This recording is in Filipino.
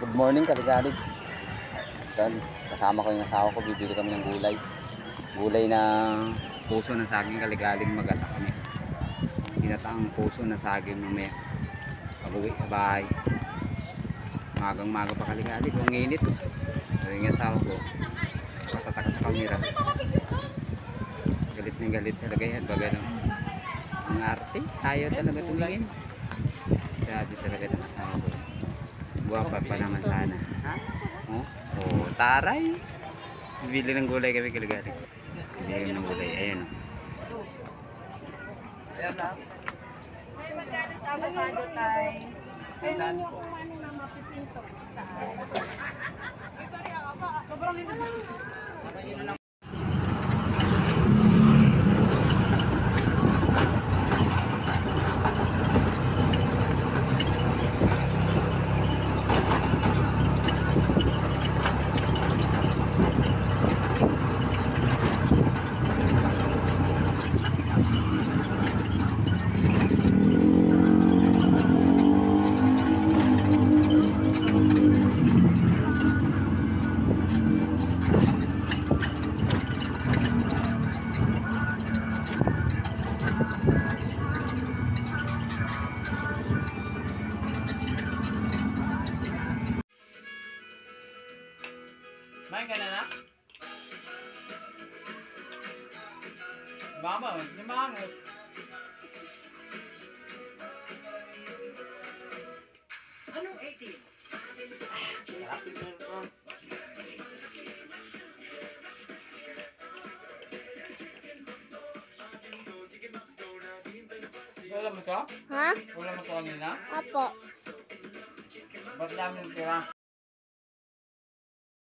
Good morning kaligalig. Kasama ko yung asawa ko, bibili kami ng gulay. Gulay na puso ng saging kaligalig, magata kami. Ginataang puso ng saging mamaya. Pag-uwi sa bahay. Magang-maga pa kaligalig, ang init. Sabi yung asawa ko, matataka sa kamera. Galit na galit talaga yan, bagay lang. Ang arte, ayaw talaga tumingin. Sabi talaga ng asawa ko. Guwapa pa naman sana. Ha? Oh, taray. Bibili ng gulay kami kaligalig. Bibili ng gulay, ayan. Ayan na. May magkano sa abasado tayo? Kailan niyo kung ano na mapipinto. Sobrang hindi na. Main ka na na? Mama, limangot. Anong 18? Wala mo to? Ha? Wala mo to kanina? Apo. Ba't dami yung tira?